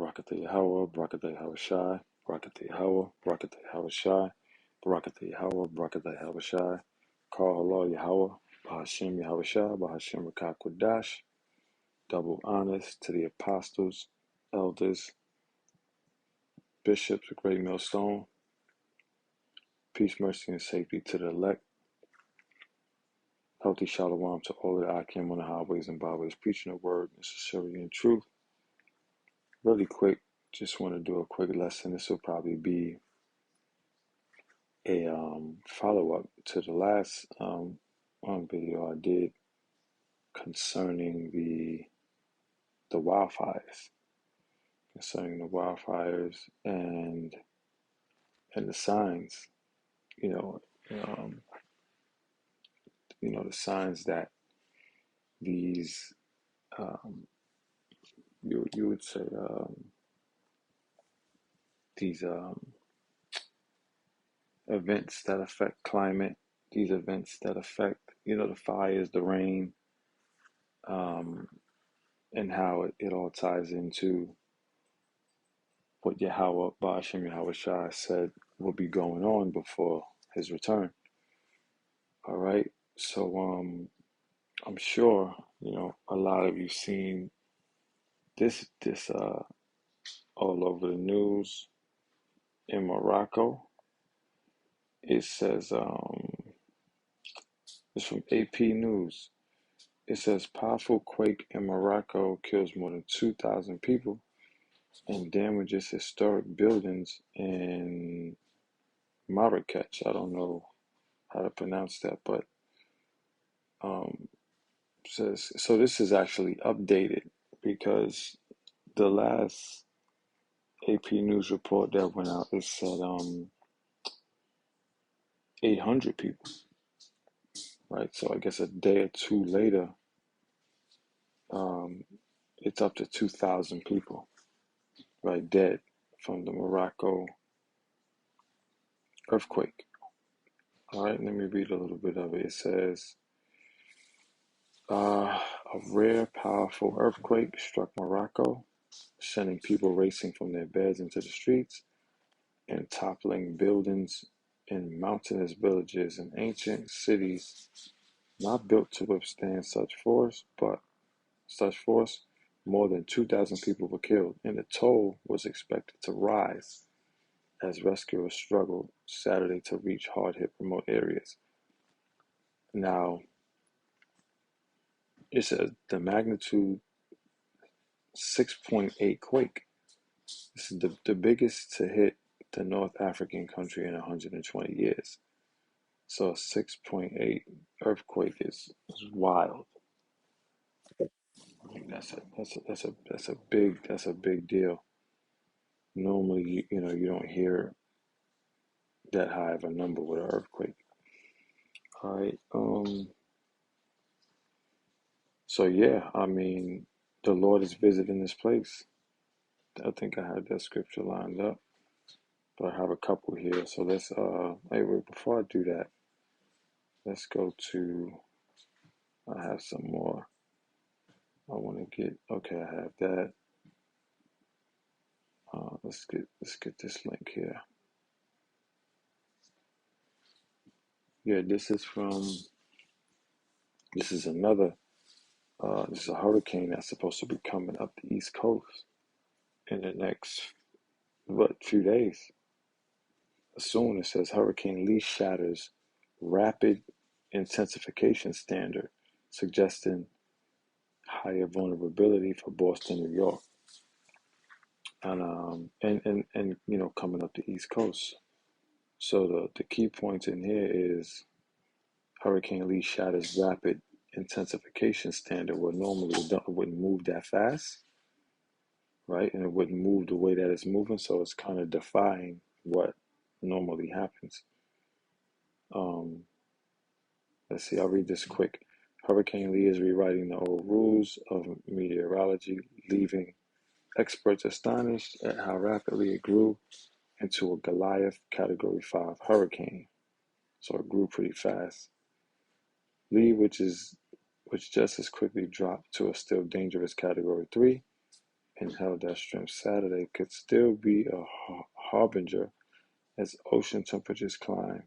Barakatah Yahweh, Barakatah Yahweh Shai, Barakatah Yahweh, Barakatah Yahweh Shai, Barakatah Yahweh, Barakatah Yahweh Shai, Call Allah Yahweh, Bahashem Yahweh Shai, Bahashem Rakah Kodash. Double honors to the apostles, elders, bishops of Great Millstone. Peace, mercy, and safety to the elect. Healthy shalom to all that I came on the highways and byways, preaching the word in sincerity and truth. Really quick, just want to do a quick lesson. This will probably be a follow-up to the last video I did concerning the wildfires, and the signs, you know, the signs that these you would say these events that affect climate, these events that affect the fires, the rain, and how it all ties into what Yahweh Ba'ashem Yahweh Shai said will be going on before his return. All right, so I'm sure a lot of you seen this all over the news in Morocco. It says it's from AP News. It says powerful quake in Morocco kills more than 2,000 people and damages historic buildings in Marrakech. I don't know how to pronounce that, but says so. This is actually updated because the last AP News report that went out, it said 800 people, right? So I guess a day or two later, it's up to 2,000 people, right, dead from the Morocco earthquake. All right, let me read a little bit of it. It says, a rare, powerful earthquake struck Morocco, sending people racing from their beds into the streets and toppling buildings in mountainous villages and ancient cities not built to withstand such force. More than 2,000 people were killed, and the toll was expected to rise as rescuers struggled Saturday to reach hard-hit remote areas. Now, it says the magnitude 6.8 quake. This is the biggest to hit the North African country in 120 years. So a 6.8 earthquake is wild. I mean, that's a big deal. Normally, you don't hear that high of a number with an earthquake. All right. So yeah, I mean, the Lord is visiting this place. I think I had that scripture lined up, but I have a couple here. So let's wait, before I do that, let's go to, I have some more. I want to get, okay, I have that. Let's get this link here. Yeah, this is another, this is a hurricane that's supposed to be coming up the East Coast in the next, few days. Soon, it says Hurricane Lee shatters rapid intensification standard, suggesting higher vulnerability for Boston, New York, and coming up the East Coast. So the key point in here is Hurricane Lee shatters rapid intensification standard, where normally it wouldn't move that fast, right? And it wouldn't move the way that it's moving, so it's kind of defying what normally happens. Let's see, I'll read this quick. Hurricane Lee is rewriting the old rules of meteorology, leaving experts astonished at how rapidly it grew into a Goliath Category 5 hurricane. So it grew pretty fast. Lee, which just as quickly dropped to a still dangerous Category 3, and held that strength Saturday could still be a harbinger as ocean temperatures climb,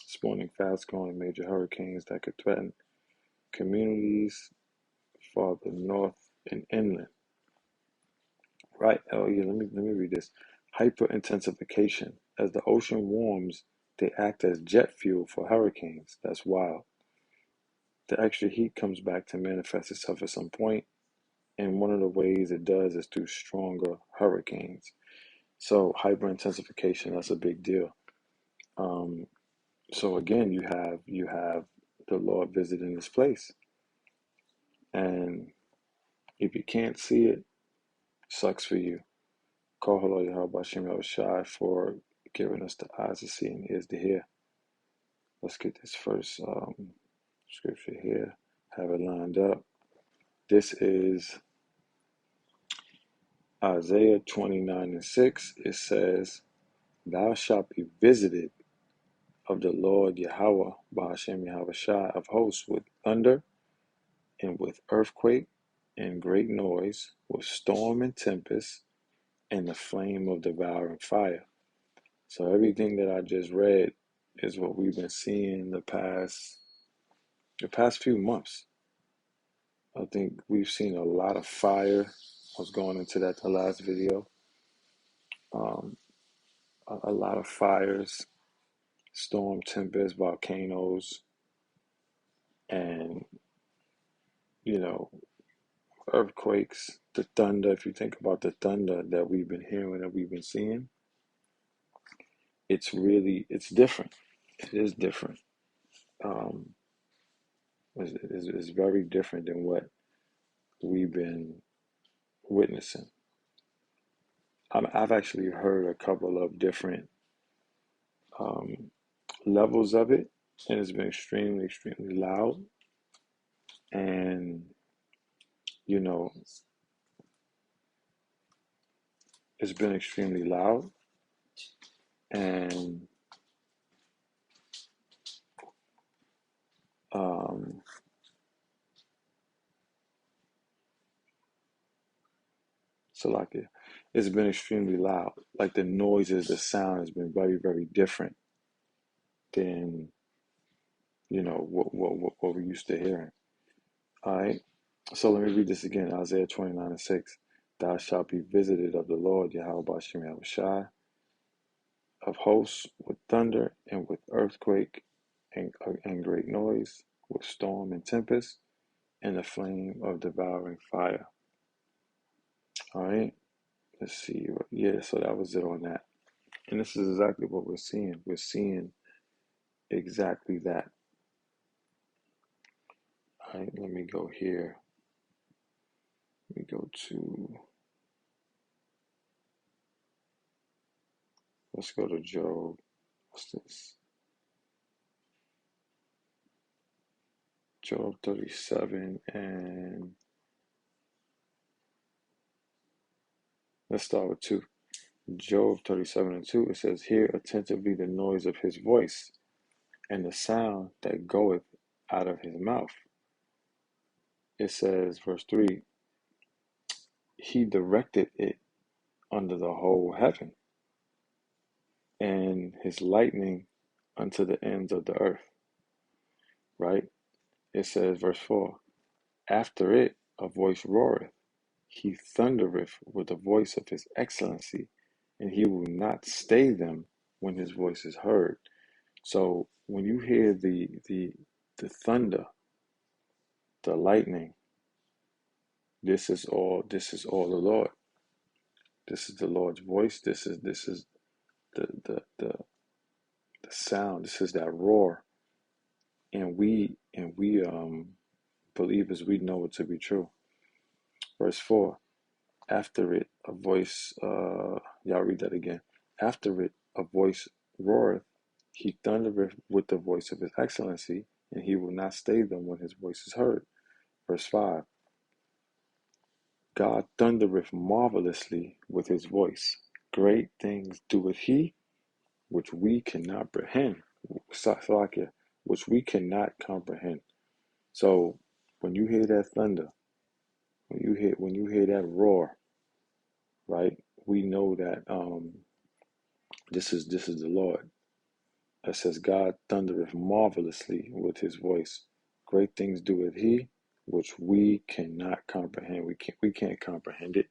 spawning fast-growing major hurricanes that could threaten communities farther north and inland. Right? Oh yeah, let me read this. Hyperintensification. As the ocean warms, they act as jet fuel for hurricanes. That's wild. The extra heat comes back to manifest itself at some point, and one of the ways it does is through stronger hurricanes. So hyperintensification, that's a big deal. Um, so again, you have the Lord visiting this place, and if you can't see it, sucks for you. Call Hello Yahweh Shem Shai for giving us the eyes to see and ears to hear. Let's get this first scripture here, have it lined up. This is Isaiah 29:6. It says, Thou shalt be visited of the Lord Yahweh, Ba'ashem Yahweh Shai of hosts, with thunder and with earthquake and great noise, with storm and tempest, and the flame of devouring fire. So everything that I just read is what we've been seeing the past few months. I think we've seen a lot of fire. I was going into that the last video. Um, a lot of fires, storm, tempest, volcanoes, and you know, earthquakes, the thunder. If you think about the thunder that we've been hearing and we've been seeing, it's different. It is different. Um, it's very different than what we've been witnessing. I've actually heard a couple of different um, levels of it, and it's been extremely, extremely loud. And you know, it's been extremely loud, and um, so like it's been extremely loud. Like the noises, the sound has been very, very different than what we used to hearing. All right. So let me read this again. Isaiah 29:6. Thou shalt be visited of the Lord Yahweh Bashem Yahweh Shai of hosts with thunder and with earthquake and great noise, with storm and tempest, and the flame of devouring fire. All right. Let's see. Yeah. So that was it on that. And this is exactly what we're seeing. We're seeing exactly that. All right, let me go here. Let me go to, let's go to Job. What's this? Job 37, and let's start with 2. Job 37:2, it says, Hear attentively the noise of his voice, and the sound that goeth out of his mouth. It says, verse 3, He directed it under the whole heaven, and his lightning unto the ends of the earth. Right? It says, verse 4, After it a voice roareth, he thundereth with the voice of his excellency, and he will not stay them when his voice is heard. So when you hear the thunder, the lightning, this is all the Lord. This is the Lord's voice. This is the sound. This is that roar. And we believers, we know it to be true. Verse 4. After it, a voice, y'all read that again. After it, a voice roareth, he thundereth with the voice of his excellency, and he will not stay them when his voice is heard. Verse 5, God thundereth marvelously with his voice. Great things doeth he, which we cannot comprehend. Which we cannot comprehend. So when you hear that thunder, when you hear that roar, right? We know that this is the Lord. It says, God thundereth marvelously with his voice. Great things doeth he, which we cannot comprehend. We can't comprehend it,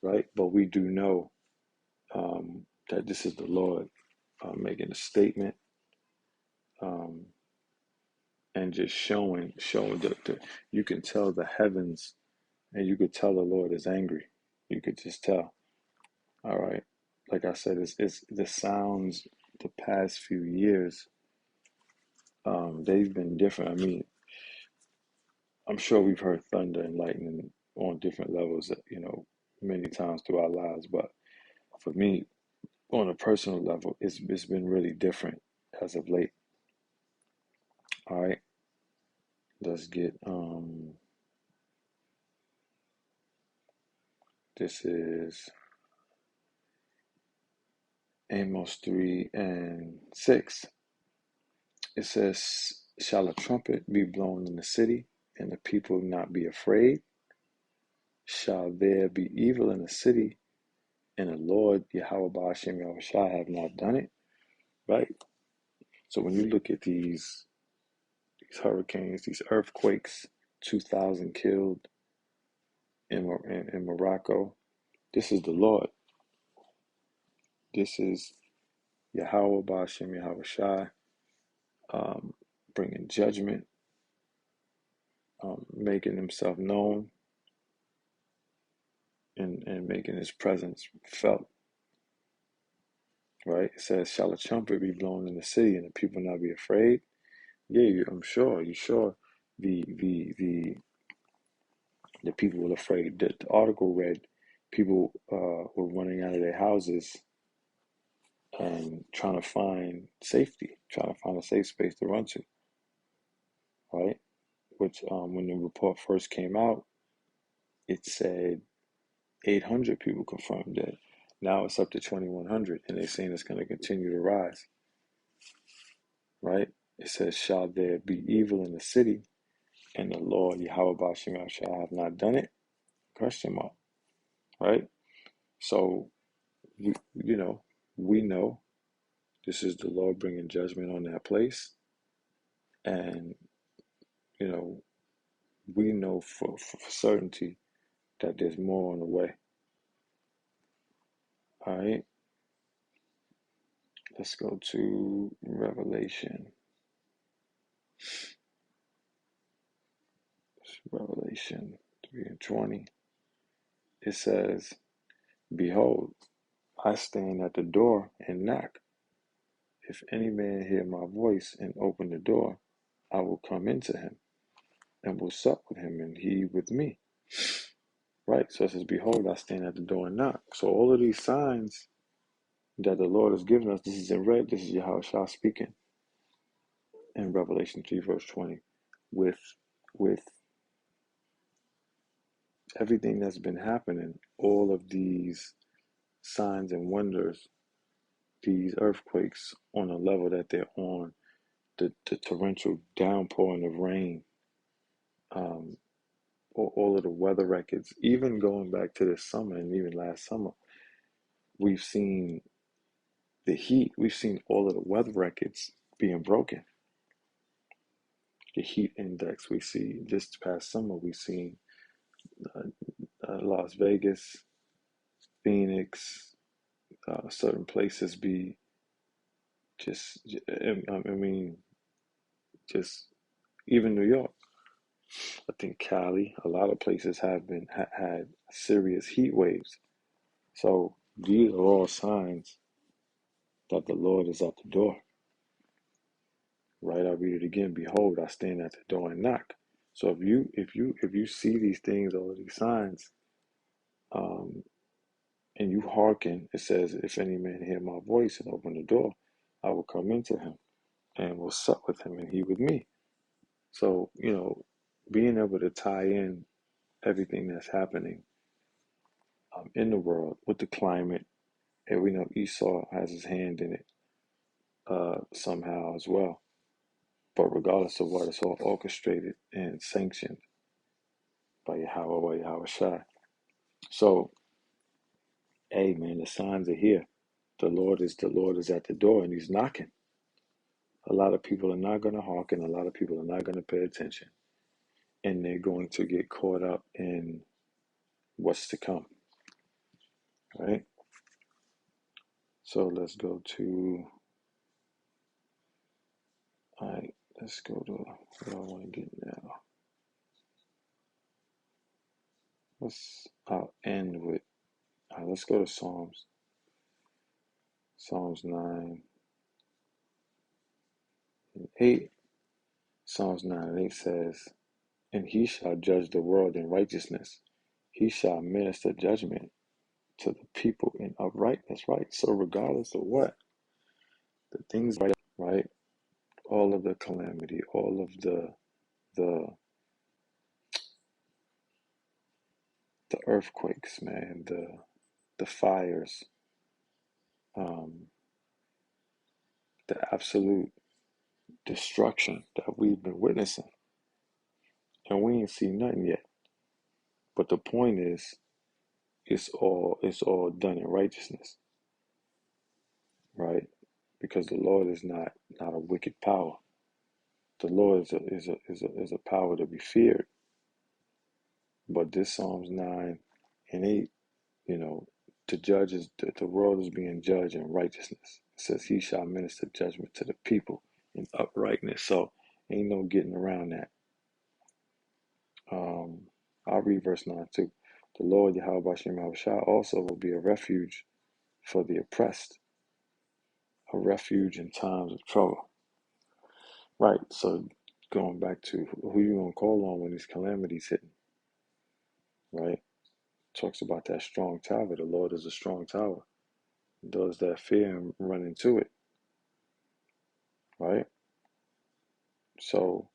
right? But we do know that this is the Lord making a statement, um, and just showing the you can tell the heavens, and you could tell the Lord is angry. You could just tell. All right. Like I said, it's the sounds the past few years, they've been different. I mean, I'm sure we've heard thunder and lightning on different levels, many times through our lives. But for me, on a personal level, it's been really different as of late. All right, let's get this is Amos 3:6. It says, "Shall a trumpet be blown in the city, and the people not be afraid? Shall there be evil in the city, and the Lord Yahweh Ba'ashem Yahushua have not done it?" Right? So when you look at these hurricanes, these earthquakes, 2,000 killed in Morocco, this is the Lord. This is Yahweh Ba'ashem Yahushua, bringing judgment, making himself known, and making his presence felt. Right? It says, "Shall a trumpet be blown in the city, and the people not be afraid?" Yeah, I'm sure. You sure? The people were afraid. The article read, people were running out of their houses and trying to find safety, trying to find a safe space to run to. Right? Which, when the report first came out, it said 800 people confirmed dead. Now it's up to 2,100, and they're saying it's going to continue to rise. Right? It says, "Shall there be evil in the city, and the Lord Yahweh Ba'ashem shall have not done it?" Question mark. Right? So we, you know, we know this is the Lord bringing judgment on that place, and you know, we know for certainty that there's more on the way. All right, let's go to Revelation 3:20. It says, "Behold, I stand at the door and knock. If any man hear my voice and open the door, I will come into him and will sup with him and he with me." Right? So it says, "Behold, I stand at the door and knock." So all of these signs that the Lord has given us, this is in red, this is Yahushua speaking in Revelation 3, verse 20. With with everything that's been happening, all of these signs and wonders, these earthquakes on a level that they're on, the torrential downpouring of rain, um, all of the weather records, even going back to this summer and even last summer, we've seen the heat, we've seen all of the weather records being broken. The heat index we see this past summer, we've seen Las Vegas, Phoenix, certain places be just, I mean, just even New York. I think Cali, a lot of places have been had serious heat waves. So these are all signs that the Lord is at the door. Right? I read it again. "Behold, I stand at the door and knock." So if you see these things, all of these signs, um, and you hearken, it says, "If any man hear my voice and open the door, I will come into him and will sup with him and he with me." So, being able to tie in everything that's happening in the world with the climate, and we know Esau has his hand in it somehow as well. But regardless of what, it's all orchestrated and sanctioned by Yahweh Shai. So hey man, the signs are here. The Lord is at the door and he's knocking. A lot of people are not going to hearken. A lot of people are not going to pay attention. And they're going to get caught up in what's to come. Right? So let's go to, all right, let's go to where I want to get now. I'll end with, let's go to Psalms. Psalms 9 and 8. Psalms 9 and 8 says, and he shall judge the world in righteousness. He shall minister judgment to the people in uprightness, right? So regardless of what, the things right, all of the calamity, all of the the earthquakes, man, the fires, um, the absolute destruction that we've been witnessing, and we ain't seen nothing yet. But the point is, it's all done in righteousness, right? Because the Lord is not a wicked power. The Lord is a power to be feared. But this Psalms 9 and 8, you know, the world is being judged in righteousness. It says he shall minister judgment to the people in uprightness. So ain't no getting around that. I'll read verse 9 too. The Lord Yahweh Bashem Yahushua also will be a refuge for the oppressed, a refuge in times of trouble. Right. So going back to who you gonna call on when these calamities hitting, right? Talks about that strong tower. The Lord is a strong tower. Those that fear him run into it, right? So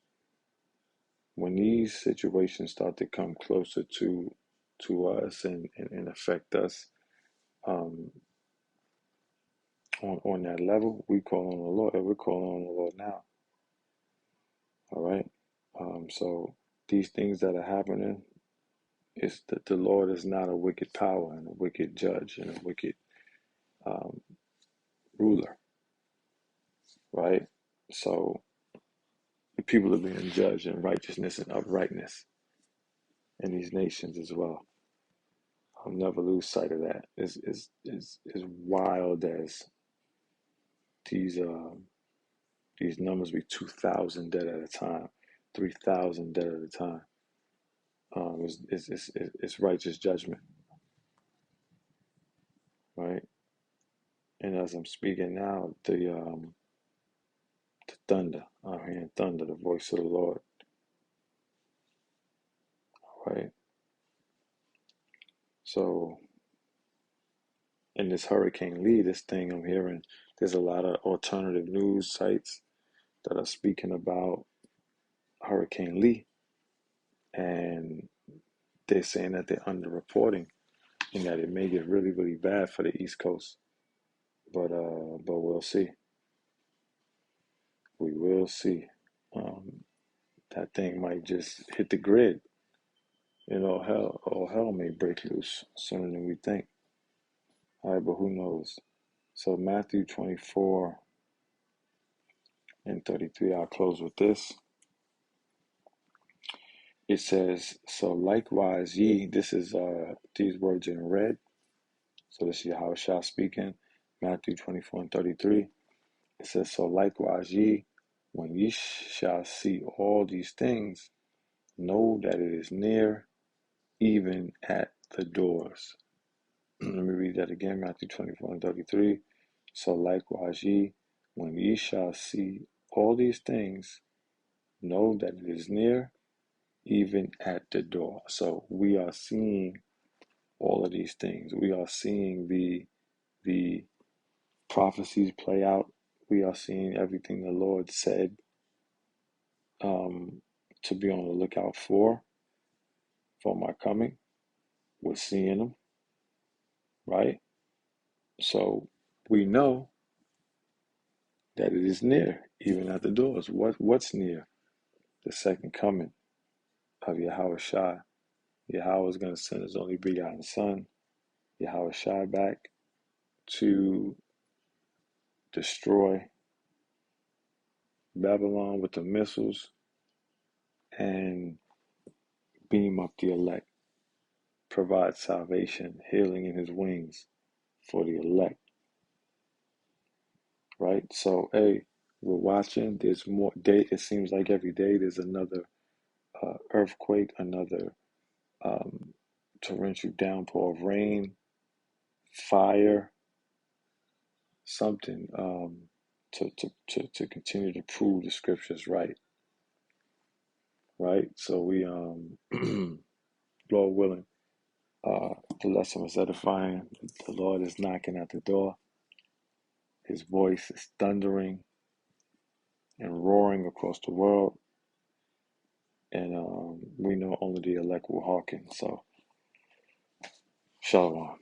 when these situations start to come closer to us and affect us on that level, we call on the Lord. We're calling on the Lord now. All right. So these things that are happening, is that the Lord is not a wicked power and a wicked judge and a wicked um, ruler, right? So the people are being judged in righteousness and uprightness in these nations as well. I'll never lose sight of that. As wild as these numbers be 2,000 dead at a time, 3,000 dead at a time. It's righteous judgment, right? And as I'm speaking now, the thunder, I'm hearing thunder, the voice of the Lord, right? So in this Hurricane Lee, this thing I'm hearing, there's a lot of alternative news sites that are speaking about Hurricane Lee, and they're saying that they're underreporting and that it may get really, really bad for the East Coast. But we'll see. We will see. That thing might just hit the grid. You know, hell may break loose sooner than we think. All right, but who knows? So Matthew 24 and 33, I'll close with this. It says, so likewise ye, this is these words in red. So this is Yahushua speaking, Matthew 24 and 33. It says, so likewise ye, when ye shall see all these things, know that it is near, even at the doors. Let me read that again, Matthew 24 and 33. So likewise ye, when ye shall see all these things, know that it is near, even at the door. So we are seeing all of these things. We are seeing the prophecies play out. We are seeing everything the Lord said to be on the lookout for my coming. We're seeing them, right? So we know that it is near, even at the doors. What's near? The second coming of Yahweh Shai. Yahweh is going to send his only begotten Son, Yahweh Shai back to destroy Babylon with the missiles and beam up the elect, provide salvation, healing in his wings for the elect, right? So, hey, we're watching. There's more day. It seems like every day there's another earthquake, another torrential downpour of rain, fire, something to continue to prove the scriptures right, right? So we Lord willing, the lesson was edifying. The Lord is knocking at the door. His voice is thundering and roaring across the world, and we know only the elect will hearken. So, shalom.